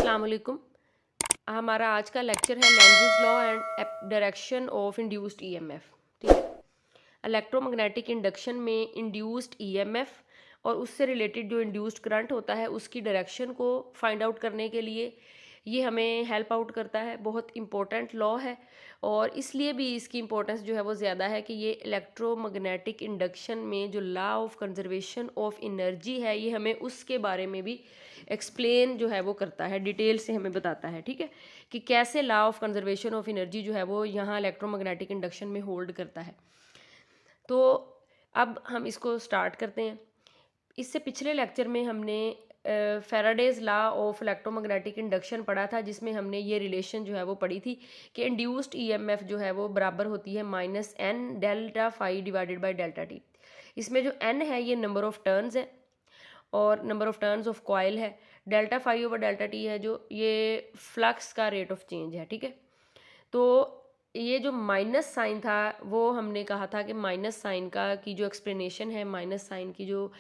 अस्सलाम वालेकुम। हमारा आज का लेक्चर है Lenz's law and direction of induced EMF. ठीक है, इलेक्ट्रोमैग्नेटिक इंडक्शन में इंड्यूस्ड ईएमएफ और उससे रिलेटेड जो इंड्यूस्ड करंट होता है उसकी डायरेक्शन को फाइंड आउट करने के लिए ये हमें हेल्प आउट करता है। बहुत इंपॉर्टेंट लॉ है और इसलिए भी इसकी इंपॉर्टेंस जो है वो ज़्यादा है कि ये इलेक्ट्रोमैग्नेटिक इंडक्शन में जो law of conservation of energy है ये हमें उसके बारे में भी एक्सप्लेन जो है वो करता है, डिटेल से हमें बताता है। ठीक है, कि कैसे law of conservation of energy जो है वो यहाँ इलेक्ट्रोमैग्नेटिक इंडक्शन में होल्ड करता है। तो अब हम इसको स्टार्ट करते हैं। इससे पिछले लेक्चर में हमने Faraday's law of electromagnetic induction पढ़ा था, जिसमें हमने ये रिलेशन जो है वो पढ़ी थी कि इंड्यूस्ड ईएमएफ जो है वो बराबर होती है -n delta phi divided by delta T. इसमें जो n है ये नंबर ऑफ टर्न्स है और number of turns of coil है। Delta phi over delta t है जो ये फ्लक्स का रेट ऑफ चेंज है। ठीक है, तो ये जो माइनस साइन था वो हमने कहा था कि माइनस साइन का की जो एक्सप्लेनेशन है, माइनस साइन की जो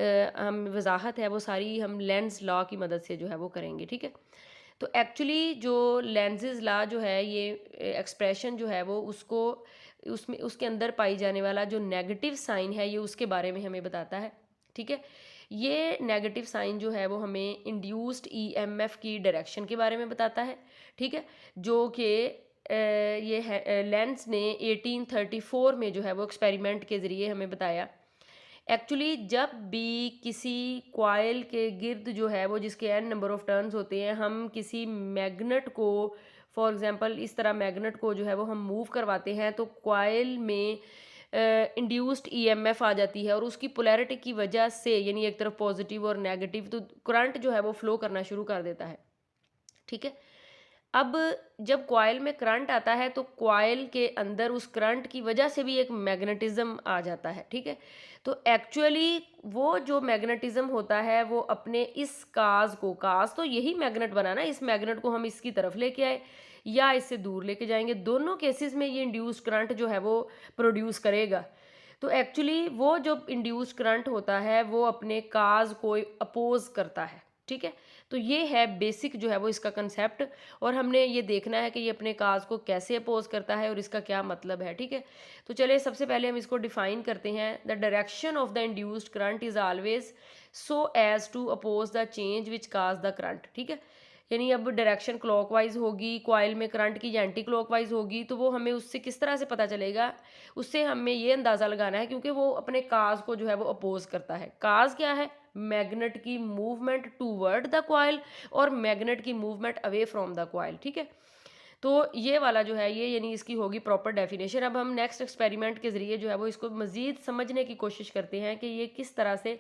हम वजाहत है वो सारी हम लेंस लॉ की मदद से जो है वो करेंगे। ठीक है, तो एक्चुअली जो लेंजेस लॉ जो है ये एक्सप्रेशन जो है वो उसको उसमें उसके अंदर पाई जाने वाला जो नेगेटिव साइन है ये उसके बारे में हमें बताता है। ठीक है, ये नेगेटिव साइन जो है वो हमें इंड्यूस्ड ईएमएफ की डायरेक्शन के बारे में बताता है। ठीक है, जो कि ये है लेंस ने 1834 में जो है वो एक्सपेरिमेंट के ज़रिए हमें बताया। एक्चुअली जब भी किसी कॉइल के गिर्द जो है वो जिसके n नंबर ऑफ टर्न्स होते हैं, हम किसी मैग्नेट को फॉर एग्जांपल इस तरह मैग्नेट को जो है वो हम मूव करवाते हैं तो कॉइल में इंड्यूस्ड ईएमएफ आ जाती है और उसकी पोलैरिटी की वजह से, यानी एक तरफ पॉजिटिव और नेगेटिव, तो करंट जो है वो फ्लो करना शुरू कर देता है। ठीक है, अब जब कॉइल में करंट आता है तो कॉइल के अंदर उस करंट की वजह से भी एक मैग्नेटिज्म आ जाता है। ठीक है, तो एक्चुअली वो जो मैग्नेटिज्म होता है वो अपने इस काज तो यही मैग्नेट बना ना, इस मैग्नेट को हम इसकी तरफ लेके आए या इससे दूर लेके जाएंगे, दोनों केसेस में ये इंड्यूस्ड करंट जो है वो प्रोड्यूस करेगा। तो एक्चुअली वो जो इंड्यूस्ड करंट होता है वो अपने काज को अपोज करता है। ठीक है, तो ये है बेसिक जो है वो इसका कंसेप्ट और हमने ये देखना है कि ये अपने काज को कैसे अपोज करता है और इसका क्या मतलब है। ठीक है, तो चलिए सबसे पहले हम इसको डिफाइन करते हैं। The direction of the induced current is always so as to oppose the change which cause the current. ठीक है, यानी अब डायरेक्शन क्लॉकवाइज होगी कॉइल में करंट की या एंटी क्लॉकवाइज होगी, तो वो हमें उससे किस तरह से पता चलेगा, उससे हमें ये अंदाज़ा लगाना है, क्योंकि वो अपने काज को जो है वो अपोज करता है। काज क्या है? मैग्नेट की मूवमेंट टूवर्ड द कॉइल और मैग्नेट की movement away from the coil. ठीक है, तो ये वाला जो है ये यानी इसकी होगी प्रॉपर डेफिनेशन। अब हम नेक्स्ट एक्सपेरिमेंट के ज़रिए जो है वो इसको मज़ीद समझने की कोशिश करते हैं कि ये किस तरह से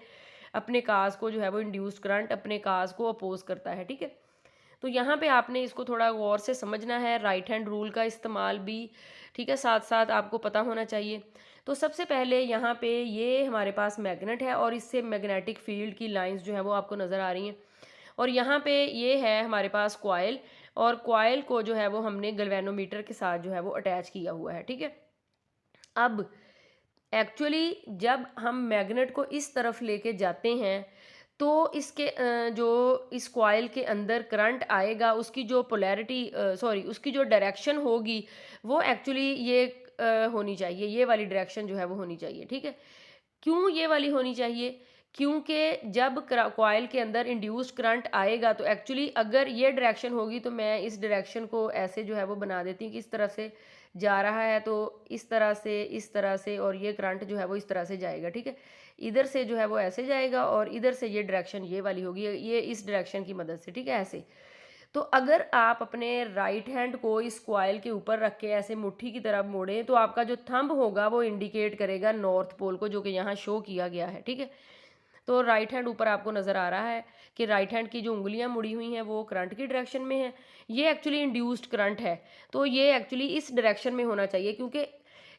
अपने काज को जो है वो इंड्यूस्ड करंट अपने काज को अपोज करता है। ठीक है, तो यहाँ पे आपने इसको थोड़ा गौर से समझना है, राइट हैंड रूल का इस्तेमाल भी, ठीक है, साथ साथ आपको पता होना चाहिए। तो सबसे पहले यहाँ पे ये हमारे पास मैग्नेट है और इससे मैग्नेटिक फील्ड की लाइंस जो है वो आपको नज़र आ रही हैं और यहाँ पे ये है हमारे पास कॉइल और कॉइल को जो है वो हमने गैल्वेनोमीटर के साथ जो है वो अटैच किया हुआ है। ठीक है, अब एक्चुअली जब हम मैग्नेट को इस तरफ लेके जाते हैं तो इसके जो इस कॉइल के अंदर करंट आएगा उसकी जो पोलैरिटी उसकी जो डायरेक्शन होगी वो एक्चुअली ये होनी चाहिए, ये वाली डायरेक्शन जो है वो होनी चाहिए। ठीक है, क्यों ये वाली होनी चाहिए? क्योंकि जब कॉइल के अंदर इंड्यूस्ड करंट आएगा तो एक्चुअली अगर ये डायरेक्शन होगी तो मैं इस डायरेक्शन को ऐसे जो है वो बना देती हूँ कि इस तरह से जा रहा है तो इस तरह से और ये करंट जो है वो इस तरह से जाएगा। ठीक है, इधर से जो है वो ऐसे जाएगा और इधर से ये डायरेक्शन ये वाली होगी, ये इस डायरेक्शन की मदद से। ठीक है, ऐसे। तो अगर आप अपने राइट हैंड को इस कॉइल के ऊपर रख के ऐसे मुट्ठी की तरफ मोड़ें तो आपका जो थंब होगा वो इंडिकेट करेगा नॉर्थ पोल को, जो कि यहाँ शो किया गया है। ठीक है, तो राइट हैंड ऊपर आपको नज़र आ रहा है कि राइट हैंड की जो उंगलियां मुड़ी हुई हैं वो करंट की डायरेक्शन में है। ये एक्चुअली इंड्यूस्ड करंट है तो ये एक्चुअली इस डायरेक्शन में होना चाहिए, क्योंकि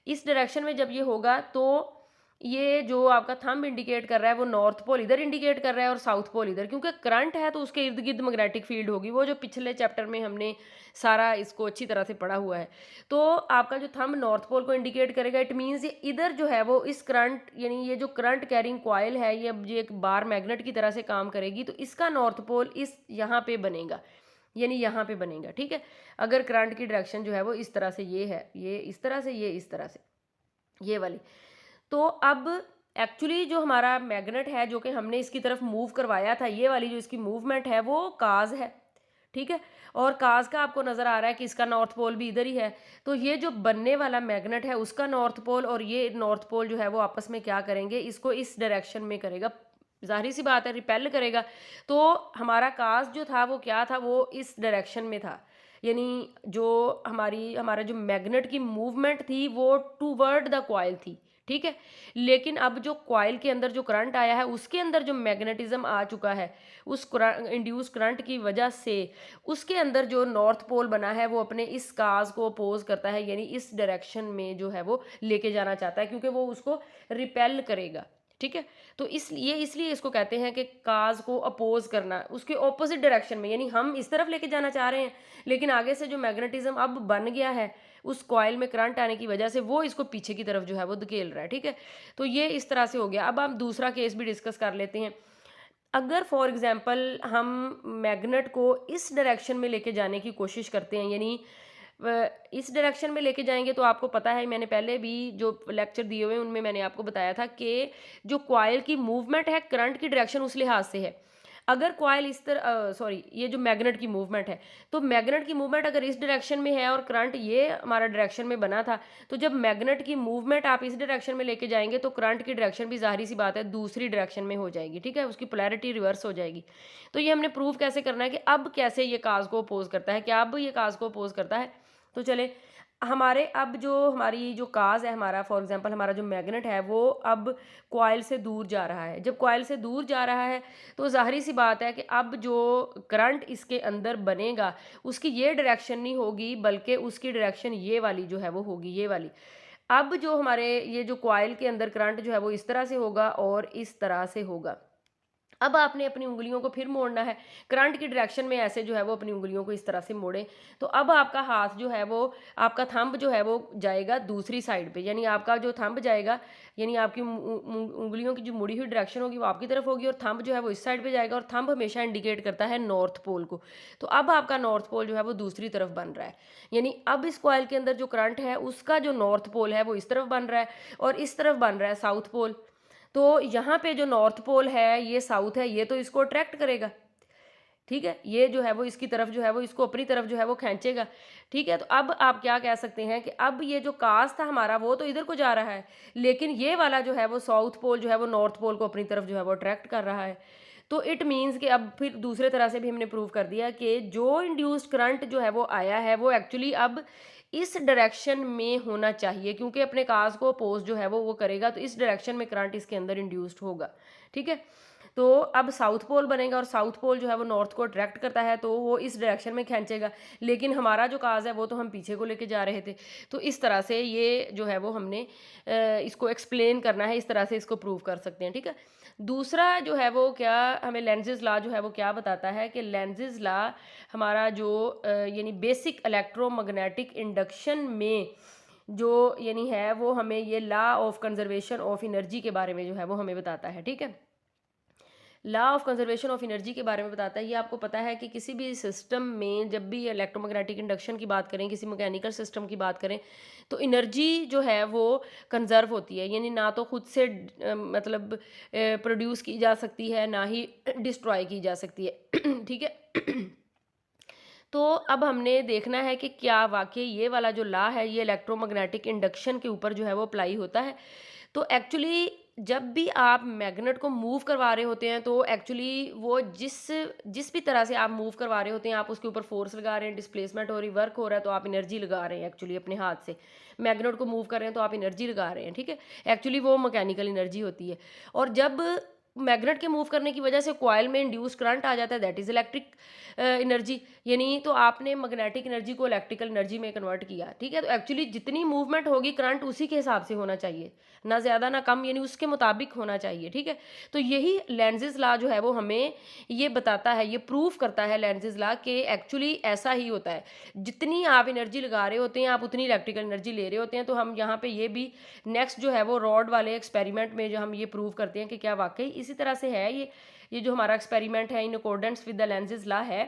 इस डायरेक्शन में जब ये होगा तो ये जो आपका थंब इंडिकेट कर रहा है वो नॉर्थ पोल इधर इंडिकेट कर रहा है और साउथ पोल इधर, क्योंकि करंट है तो उसके इर्द गिर्द मैग्नेटिक फील्ड होगी, वो जो पिछले चैप्टर में हमने सारा इसको अच्छी तरह से पढ़ा हुआ है। तो आपका जो थंब नॉर्थ पोल को इंडिकेट करेगा, इट मीन्स ये इधर जो है वो इस करंट यानी ये जो करंट कैरिंग कॉइल है ये अब ये एक बार मैग्नेट की तरह से काम करेगी तो इसका नॉर्थ पोल इस यहाँ पे बनेगा। यानी यहाँ पे बनेगा, ठीक है। अगर करंट की डायरेक्शन जो है वो इस तरह से ये है, ये इस तरह से, ये इस तरह से, ये वाली, तो अब एक्चुअली जो हमारा मैग्नेट है जो कि हमने इसकी तरफ मूव करवाया था, ये वाली जो इसकी मूवमेंट है वो काज है, ठीक है। और काज का आपको नजर आ रहा है कि इसका नॉर्थ पोल भी इधर ही है, तो ये जो बनने वाला मैग्नेट है उसका नॉर्थ पोल और ये नॉर्थ पोल जो है वो आपस में क्या करेंगे, इसको इस डायरेक्शन में करेगा, जाहिर सी बात है रिपेल करेगा। तो हमारा काज जो था वो क्या था, वो इस डायरेक्शन में था, यानी जो हमारा जो मैग्नेट की मूवमेंट थी वो टूवर्ड द कॉइल थी, ठीक है। लेकिन अब जो कॉइल के अंदर जो करंट आया है उसके अंदर जो मैग्नेटिज्म आ चुका है उस इंड्यूस करंट की वजह से उसके अंदर जो नॉर्थ पोल बना है वो अपने इस काज को अपोज करता है, यानी इस डायरेक्शन में जो है वो लेके जाना चाहता है क्योंकि वो उसको रिपेल करेगा, ठीक है। तो इसलिए इसको कहते हैं कि काज को अपोज करना, उसके ऑपोजिट डायरेक्शन में, यानी हम इस तरफ लेके जाना चाह रहे हैं लेकिन आगे से जो मैग्नेटिज्म अब बन गया है उस कॉइल में करंट आने की वजह से वो इसको पीछे की तरफ जो है वो धकेल रहा है, ठीक है। तो ये इस तरह से हो गया। अब हम दूसरा केस भी डिस्कस कर लेते हैं। अगर फॉर एग्जांपल हम मैग्नेट को इस डायरेक्शन में लेके जाने की कोशिश करते हैं, यानी इस डायरेक्शन में लेके जाएंगे, तो आपको पता है मैंने पहले भी जो लेक्चर दिए हुए हैं उनमें मैंने आपको बताया था कि जो कॉइल की मूवमेंट है करंट की डायरेक्शन उस लिहाज से है। अगर कॉइल इस तरह ये जो मैग्नेट की मूवमेंट है, तो मैग्नेट की मूवमेंट अगर इस डायरेक्शन में है और करंट ये हमारा डायरेक्शन में बना था, तो जब मैग्नेट की मूवमेंट आप इस डायरेक्शन में लेके जाएंगे तो करंट की डायरेक्शन भी जाहिर सी बात है दूसरी डायरेक्शन में हो जाएगी, ठीक है, उसकी पोलैरिटी रिवर्स हो जाएगी। तो ये हमने प्रूव कैसे करना है कि अब कैसे ये काज को अपोज करता है, क्या अब ये काज को अपोज करता है। तो चले हमारे अब जो हमारी जो काज है, हमारा फॉर एग्जांपल हमारा जो मैग्नेट है वो अब कॉइल से दूर जा रहा है। जब कॉइल से दूर जा रहा है तो जाहिर सी बात है कि अब जो करंट इसके अंदर बनेगा उसकी ये डायरेक्शन नहीं होगी बल्कि उसकी डायरेक्शन ये वाली जो है वो होगी, ये वाली। अब जो हमारे ये जो कॉइल के अंदर करंट जो है वो इस तरह से होगा और इस तरह से होगा। अब आपने अपनी उंगलियों को फिर मोड़ना है करंट की डायरेक्शन में, ऐसे जो है वो अपनी उंगलियों को इस तरह से मोड़ें। तो अब आपका हाथ जो है वो, आपका थंब जो है वो जाएगा दूसरी साइड पे, यानी आपका जो थंब जाएगा, यानी आपकी उंगलियों की जो मुड़ी हुई डायरेक्शन होगी वो आपकी तरफ होगी और थंब जो है वो इस साइड पे जाएगा, और थंब हमेशा इंडिकेट करता है नॉर्थ पोल को। तो अब आपका नॉर्थ पोल जो है वो दूसरी तरफ बन रहा है, यानी अब इस कॉइल के अंदर जो करंट है उसका जो नॉर्थ पोल है वो इस तरफ बन रहा है और इस तरफ बन रहा है साउथ पोल। तो यहाँ पे जो नॉर्थ पोल है ये साउथ है, ये तो इसको अट्रैक्ट करेगा, ठीक है, ये जो है वो इसकी तरफ जो है वो इसको अपनी तरफ जो है वो खींचेगा, ठीक है। तो अब आप क्या कह सकते हैं कि अब ये जो काज था हमारा वो तो इधर को जा रहा है, लेकिन ये वाला जो है वो साउथ पोल जो है वो नॉर्थ पोल को अपनी तरफ जो है वो अट्रैक्ट कर रहा है। तो इट मीन्स कि अब फिर दूसरे तरह से भी हमने प्रूव कर दिया कि जो इंड्यूस्ड करंट जो है वो आया है वो एक्चुअली अब इस डायरेक्शन में होना चाहिए, क्योंकि अपने काज को अपोज जो है वो करेगा, तो इस डायरेक्शन में करंट इसके अंदर इंड्यूस्ड होगा, ठीक है। तो अब साउथ पोल बनेगा और साउथ पोल जो है वो नॉर्थ को अट्रैक्ट करता है तो वो इस डायरेक्शन में खींचेगा, लेकिन हमारा जो काज है वो तो हम पीछे को लेके जा रहे थे। तो इस तरह से ये जो है वो हमने इसको एक्सप्लेन करना है, इस तरह से इसको प्रूव कर सकते हैं, ठीक है। दूसरा जो है वो क्या हमें लेंजेस लॉ जो है वो क्या बताता है कि लेंजेस लॉ हमारा जो यानी बेसिक इलेक्ट्रोमैग्नेटिक इंडक्शन में जो यानी है वो हमें ये law of conservation of energy के बारे में जो है वो हमें बताता है, ठीक है। Law of conservation of energy के बारे में बताता है। ये आपको पता है कि किसी भी सिस्टम में जब भी इलेक्ट्रोमैग्नेटिक इंडक्शन की बात करें, किसी मैकेनिकल सिस्टम की बात करें, तो एनर्जी जो है वो कंजर्व होती है, यानी ना तो खुद से मतलब प्रोड्यूस की जा सकती है ना ही डिस्ट्रॉय की जा सकती है ठीक है। तो अब हमने देखना है कि क्या वाकई ये वाला जो लॉ है ये इलेक्ट्रोमैग्नेटिक इंडक्शन के ऊपर जो है वो अप्लाई होता है। तो एक्चुअली जब भी आप मैग्नेट को मूव करवा रहे होते हैं तो एक्चुअली वो जिस जिस भी तरह से आप मूव करवा रहे होते हैं, आप उसके ऊपर फोर्स लगा रहे हैं, डिस्प्लेसमेंट हो रही, वर्क हो रहा है, तो आप एनर्जी लगा रहे हैं एक्चुअली अपने हाथ से। मैग्नेट को मूव कर रहे हैं तो आप एनर्जी लगा रहे हैं, ठीक है, एक्चुअली वो मैकेनिकल एनर्जी होती है। और जब मैग्नेट के मूव करने की वजह से कॉइल में इंड्यूस करंट आ जाता है, दैट इज इलेक्ट्रिक एनर्जी, यानी तो आपने मैग्नेटिक एनर्जी को इलेक्ट्रिकल एनर्जी में कन्वर्ट किया, ठीक है। तो एक्चुअली जितनी मूवमेंट होगी करंट उसी के हिसाब से होना चाहिए, ना ज़्यादा ना कम, यानी उसके मुताबिक होना चाहिए, ठीक है। तो यही लेंजेस लॉ जो है वो हमें ये बताता है, ये प्रूफ करता है लेंजेस लॉ कि एक्चुअली ऐसा ही होता है, जितनी आप एनर्जी लगा रहे होते हैं आप उतनी इलेक्ट्रिकल एनर्जी ले रहे होते हैं। तो हम यहाँ पे ये भी नेक्स्ट जो है वो रॉड वाले एक्सपेरिमेंट में जो हम ये प्रूव करते हैं कि क्या वाकई इसी तरह से है। ये जो हमारा एक्सपेरिमेंट है in accordance with the Lenz's law है।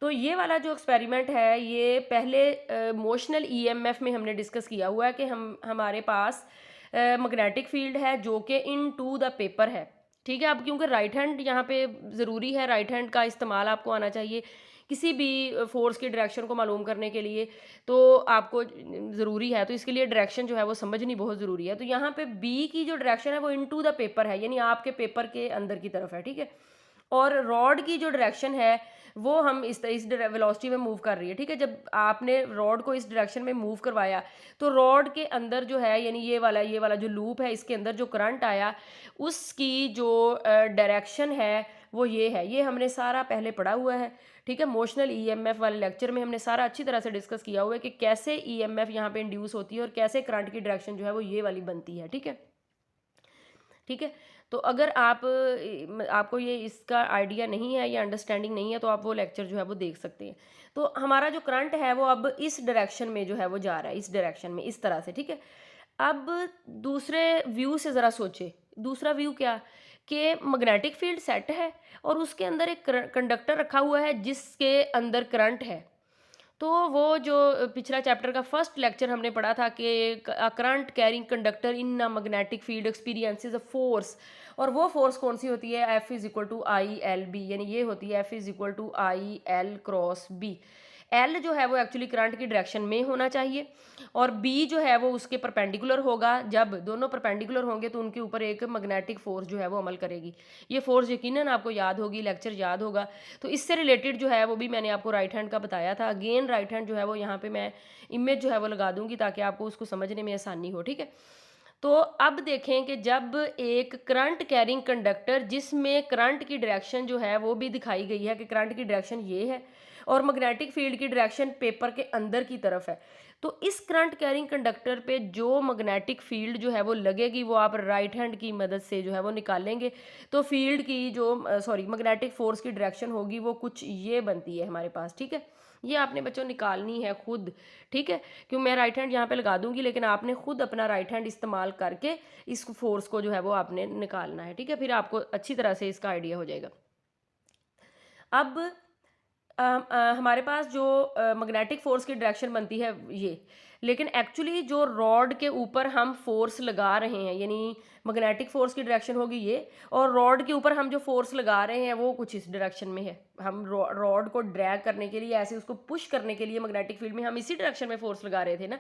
तो ये वाला जो एक्सपेरिमेंट है ये पहले मोशनल ईएमएफ में हमने डिस्कस किया हुआ है कि हमारे पास मैग्नेटिक फील्ड है जो कि इन टू द पेपर है, ठीक है। अब क्योंकि राइट हैंड यहाँ पे ज़रूरी है, राइट हैंड का इस्तेमाल आपको आना चाहिए किसी भी फोर्स की डायरेक्शन को मालूम करने के लिए, तो आपको ज़रूरी है, तो इसके लिए डायरेक्शन जो है वो समझनी बहुत ज़रूरी है। तो यहाँ पे बी की जो डायरेक्शन है वो इनटू द पेपर है, यानी आपके पेपर के अंदर की तरफ है, ठीक है। और रॉड की जो डायरेक्शन है वो हम इस वेलोसिटी में मूव कर रही है, ठीक है। जब आपने रॉड को इस डायरेक्शन में मूव करवाया तो रॉड के अंदर जो है, यानी ये वाला जो लूप है, इसके अंदर जो करंट आया उसकी जो डायरेक्शन है वो ये है। ये हमने सारा पहले पढ़ा हुआ है, ठीक है। मोशनल ईएमएफ वाले लेक्चर में हमने सारा अच्छी तरह से डिस्कस किया हुआ है कि कैसे ईएमएफ यहाँ पे इंड्यूस होती है और कैसे करंट की डायरेक्शन जो है वो ये वाली बनती है, ठीक है, ठीक है। तो अगर आपको ये इसका आइडिया नहीं है या अंडरस्टैंडिंग नहीं है तो आप वो लेक्चर जो है वो देख सकते हैं। तो हमारा जो करंट है वो अब इस डायरेक्शन में जो है वो जा रहा है, इस डायरेक्शन में, इस तरह से, ठीक है। अब दूसरे व्यू से ज़रा सोचे, दूसरा व्यू क्या, कि मैग्नेटिक फील्ड सेट है और उसके अंदर एक कंडक्टर रखा हुआ है जिसके अंदर करंट है। तो वो जो पिछला चैप्टर का फर्स्ट लेक्चर हमने पढ़ा था कि current carrying conductor in a magnetic field experiences a force, और वो फोर्स कौन सी होती है, F is equal to I L B, यानी ये होती है F is equal to I L cross B. L जो है वो एक्चुअली करंट की डायरेक्शन में होना चाहिए और बी जो है वो उसके परपेंडिकुलर होगा। जब दोनों परपेंडिकुलर होंगे तो उनके ऊपर एक मैग्नेटिक फोर्स जो है वो अमल करेगी। ये फोर्स यकीनन आपको याद होगी, लेक्चर याद होगा। तो इससे रिलेटेड जो है वो भी मैंने आपको राइट हैंड का बताया था। अगेन राइट हैंड जो है वो यहाँ पे मैं इमेज जो है वो लगा दूंगी ताकि आपको उसको समझने में आसानी हो, ठीक है। तो अब देखें कि जब एक करंट कैरिंग कंडक्टर जिसमें करंट की डायरेक्शन जो है वो भी दिखाई गई है कि करंट की डायरेक्शन ये है और मैग्नेटिक फील्ड की डायरेक्शन पेपर के अंदर की तरफ है, तो इस करंट कैरिंग कंडक्टर पे जो मैग्नेटिक फील्ड जो है वो लगेगी वो आप राइट हैंड की मदद से जो है वो निकालेंगे। तो फील्ड की जो मैग्नेटिक फोर्स की डायरेक्शन होगी वो कुछ ये बनती है हमारे पास, ठीक है। ये आपने बच्चों निकालनी है खुद, ठीक है, क्यों मैं राइट हैंड यहाँ पे लगा दूंगी लेकिन आपने खुद अपना राइट हैंड इस्तेमाल करके इस फोर्स को जो है वो आपने निकालना है, ठीक है। फिर आपको अच्छी तरह से इसका आइडिया हो जाएगा। अब हमारे पास जो मैग्नेटिक फोर्स की डायरेक्शन बनती है ये, लेकिन एक्चुअली जो रॉड के ऊपर हम फोर्स लगा रहे हैं, यानी मैग्नेटिक फोर्स की डायरेक्शन होगी ये, और रॉड के ऊपर हम जो फोर्स लगा रहे हैं वो कुछ इस डायरेक्शन में है। हम रॉड को ड्रैग करने के लिए, ऐसे उसको पुश करने के लिए मैग्नेटिक फील्ड में हम इसी डायरेक्शन में फोर्स लगा रहे थे ना।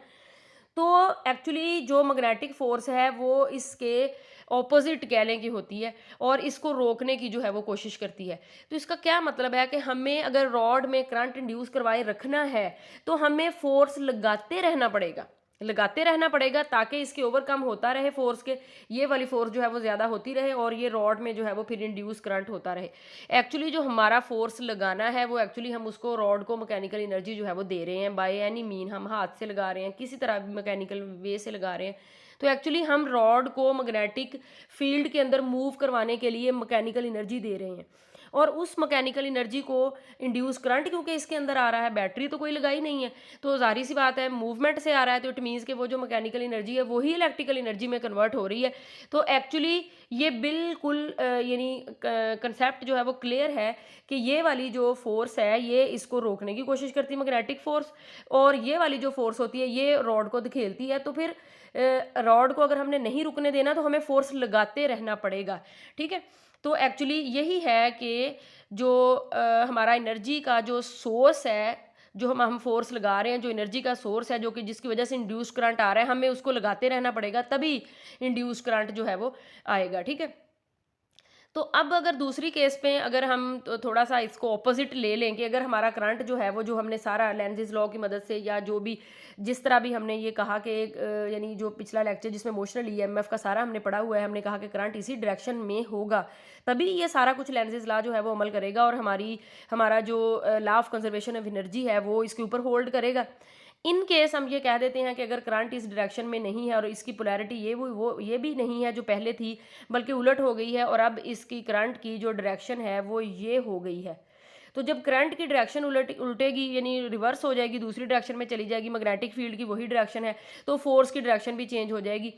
तो एक्चुअली जो मैग्नेटिक फोर्स है वो इसके ऑपोजिट कह लें कि होती है और इसको रोकने की जो है वो कोशिश करती है। तो इसका क्या मतलब है कि हमें अगर रॉड में करंट इंड्यूस करवाए रखना है तो हमें फोर्स लगाते रहना पड़ेगा ताकि इसके ओवरकम होता रहे फोर्स के, ये वाली फोर्स जो है वो ज़्यादा होती रहे और ये रॉड में जो है वो फिर इंड्यूस करंट होता रहे। एक्चुअली जो हमारा फोर्स लगाना है वो एक्चुअली हम उसको रॉड को मैकेनिकल एनर्जी जो है वो दे रहे हैं बाय एनी मीन, हम हाथ से लगा रहे हैं, किसी तरह भी मैकेनिकल वे से लगा रहे हैं। तो एक्चुअली हम रॉड को मैग्नेटिक फील्ड के अंदर मूव करवाने के लिए मैकेनिकल एनर्जी दे रहे हैं और उस मैकेनिकल एनर्जी को इंड्यूस करंट क्योंकि इसके अंदर आ रहा है, बैटरी तो कोई लगाई नहीं है, तो जाहिर सी बात है मूवमेंट से आ रहा है, तो इट मीन्स कि वो जो मैकेनिकल एनर्जी है वही इलेक्ट्रिकल एनर्जी में कन्वर्ट हो रही है। तो एक्चुअली ये बिल्कुल यानी कंसेप्ट जो है वो क्लियर है कि ये वाली जो फोर्स है ये इसको रोकने की कोशिश करती है मैग्नेटिक फोर्स, और ये वाली जो फोर्स होती है ये रॉड को धकेलती है। तो फिर रॉड को अगर हमने नहीं रुकने देना तो हमें फोर्स लगाते रहना पड़ेगा, ठीक है। तो एक्चुअली यही है कि जो हमारा एनर्जी का जो सोर्स है, जो हम फोर्स लगा रहे हैं, जो एनर्जी का सोर्स है जो कि जिसकी वजह से इंड्यूस करंट आ रहा है, हमें उसको लगाते रहना पड़ेगा तभी इंड्यूस करंट जो है वो आएगा, ठीक है। तो अब अगर दूसरी केस पे अगर हम तो थोड़ा सा इसको ऑपोजिट ले लें कि अगर हमारा करंट जो है वो जो हमने सारा लेंज़ेस लॉ की मदद से या जो भी जिस तरह भी हमने ये कहा कि यानी जो पिछला लेक्चर जिसमें मोशनल ईएमएफ का सारा हमने पढ़ा हुआ है, हमने कहा कि करंट इसी डायरेक्शन में होगा तभी ये सारा कुछ लेंज़ेस लॉ जो है वो अमल करेगा और हमारा जो law of conservation of energy है वो इसके ऊपर होल्ड करेगा। इन केस हम ये कह देते हैं कि अगर करंट इस डायरेक्शन में नहीं है और इसकी पोलैरिटी वो ये भी नहीं है जो पहले थी बल्कि उलट हो गई है और अब इसकी करंट की जो डायरेक्शन है वो ये हो गई है, तो जब करंट की डायरेक्शन उल्टेगी यानी रिवर्स हो जाएगी, दूसरी डायरेक्शन में चली जाएगी, मैग्नेटिक फील्ड की वही डायरेक्शन है, तो फोर्स की डायरेक्शन भी चेंज हो जाएगी,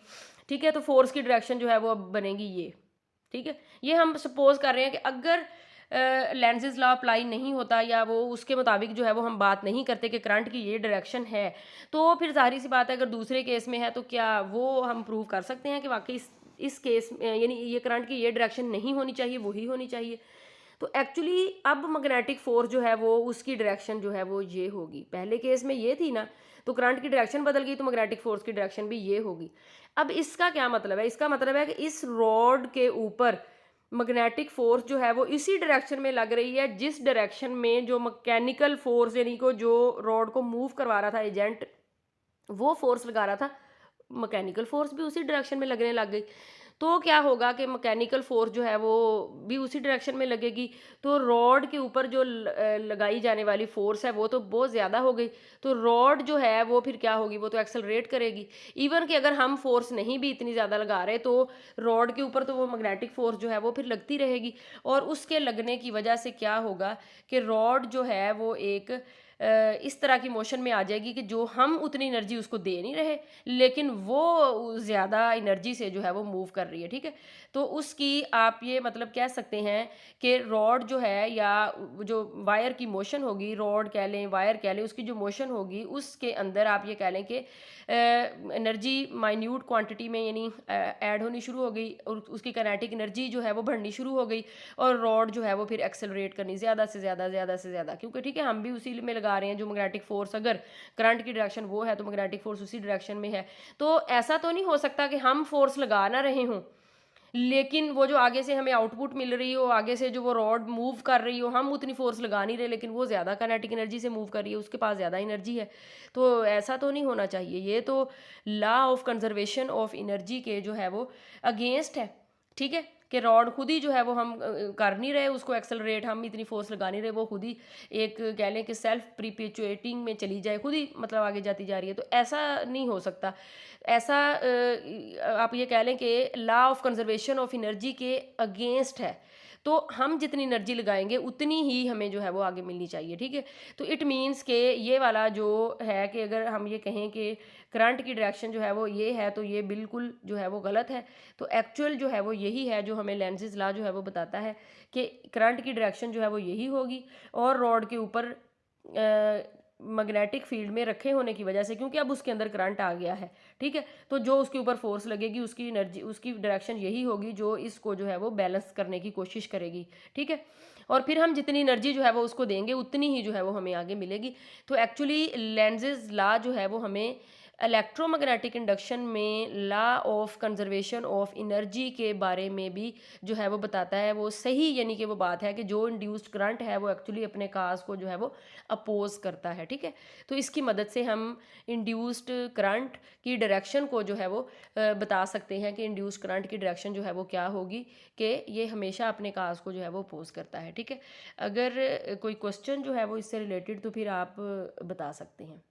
ठीक है। तो फोर्स की डायरेक्शन जो है वो अब बनेगी ये, ठीक है। ये हम सपोज कर रहे हैं कि अगर लेंजिस लॉ अप्लाई नहीं होता या वो उसके मुताबिक जो है वो हम बात नहीं करते कि करंट की ये डायरेक्शन है, तो फिर ज़ाहिर सी बात है अगर दूसरे केस में है तो क्या वो हम प्रूव कर सकते हैं कि वाकई इस केस यानी ये करंट की ये डायरेक्शन नहीं होनी चाहिए, वही होनी चाहिए। तो एक्चुअली अब मैग्नेटिक फोर्स जो है वो उसकी डायरेक्शन जो है वो ये होगी। पहले केस में ये थी ना, तो करंट की डायरेक्शन बदल गई तो मैग्नेटिक फोर्स की डायरेक्शन भी ये होगी। अब इसका क्या मतलब है? इसका मतलब है कि इस रॉड के ऊपर मैग्नेटिक फोर्स जो है वो इसी डायरेक्शन में लग रही है जिस डायरेक्शन में जो मैकेनिकल फोर्स यानी को जो रॉड को मूव करवा रहा था एजेंट, वो फोर्स लगा रहा था, मैकेनिकल फोर्स भी उसी डायरेक्शन में लगने लग गई। तो क्या होगा कि मैकेनिकल फोर्स जो है वो भी उसी डायरेक्शन में लगेगी, तो रॉड के ऊपर जो लगाई जाने वाली फोर्स है वो तो बहुत ज़्यादा हो गई। तो रॉड जो है वो फिर क्या होगी, वो तो एक्सेलरेट करेगी। इवन कि अगर हम फोर्स नहीं भी इतनी ज़्यादा लगा रहे तो रॉड के ऊपर तो वो मैग्नेटिक फोर्स जो है वो फिर लगती रहेगी, और उसके लगने की वजह से क्या होगा कि रॉड जो है वो एक इस तरह की मोशन में आ जाएगी कि जो हम उतनी एनर्जी उसको दे नहीं रहे, लेकिन वो ज़्यादा एनर्जी से जो है वो मूव कर रही है, ठीक है। तो उसकी आप ये मतलब कह सकते हैं कि रॉड जो है या जो वायर की मोशन होगी, रॉड कह लें वायर कह लें, उसकी जो मोशन होगी उसके अंदर आप ये कह लें कि एनर्जी माइन्यूट क्वांटिटी में यानी ऐड होनी शुरू हो गई, और उसकी काइनेटिक एनर्जी जो है वो बढ़नी शुरू हो गई, और रॉड जो है वो फिर एक्सेलरेट करनी ज़्यादा से ज़्यादा ज़्यादा से ज़्यादा, क्योंकि ठीक है हम भी उसी में लगा रहे हैं जो मैग्नेटिक फोर्स, अगर करंट की डायरेक्शन वो है तो मैग्नेटिक फोर्स उसी डायरेक्शन में है। तो ऐसा तो नहीं हो सकता कि हम फोर्स लगा ना रहे हों, लेकिन वो जो आगे से हमें आउटपुट मिल रही हो, आगे से जो वो रॉड मूव कर रही हो, हम उतनी फोर्स लगा नहीं रहे, लेकिन वो ज़्यादा काइनेटिक एनर्जी से मूव कर रही है, उसके पास ज़्यादा एनर्जी है। तो ऐसा तो नहीं होना चाहिए, ये तो law of conservation of energy के जो है वो अगेंस्ट है, ठीक है, कि रॉड खुद ही जो है वो हम कर नहीं रहे उसको एक्सेलरेट, हम इतनी फोर्स लगा नहीं रहे, वो खुद ही एक कह लें कि सेल्फ प्रीपेचुएटिंग में चली जाए, खुद ही मतलब आगे जाती जा रही है। तो ऐसा नहीं हो सकता। ऐसा आप ये कह लें कि law of conservation of energy के अगेंस्ट है। तो हम जितनी एनर्जी लगाएंगे उतनी ही हमें जो है वो आगे मिलनी चाहिए, ठीक है। तो इट मीन्स के ये वाला जो है कि अगर हम ये कहें कि करंट की डायरेक्शन जो है वो ये है, तो ये बिल्कुल जो है वो गलत है। तो एक्चुअल जो है वो यही है जो हमें लेंजिस लॉ जो है वो बताता है कि करंट की डायरेक्शन जो है वो यही होगी, और रॉड के ऊपर मैग्नेटिक फील्ड में रखे होने की वजह से, क्योंकि अब उसके अंदर करंट आ गया है, ठीक है, तो जो उसके ऊपर फोर्स लगेगी उसकी एनर्जी उसकी डायरेक्शन यही होगी जो इसको जो है वो बैलेंस करने की कोशिश करेगी, ठीक है। और फिर हम जितनी एनर्जी जो है वो उसको देंगे उतनी ही जो है वो हमें आगे मिलेगी। तो एक्चुअली लेंजिस लॉ जो है वो हमें इलेक्ट्रोमैग्नेटिक इंडक्शन में law of conservation of energy के बारे में भी जो है वो बताता है। वो सही यानी कि वो बात है कि जो इंड्यूस्ड करंट है वो एक्चुअली अपने काज को जो है वो अपोज करता है, ठीक है। तो इसकी मदद से हम इंड्यूस्ड करंट की डायरेक्शन को जो है वो बता सकते हैं कि इंड्यूस्ड करंट की डायरेक्शन जो है वो क्या होगी, कि ये हमेशा अपने काज को जो है वो अपोज करता है, ठीक है। अगर कोई क्वेश्चन जो है वो इससे रिलेटेड तो फिर आप बता सकते हैं।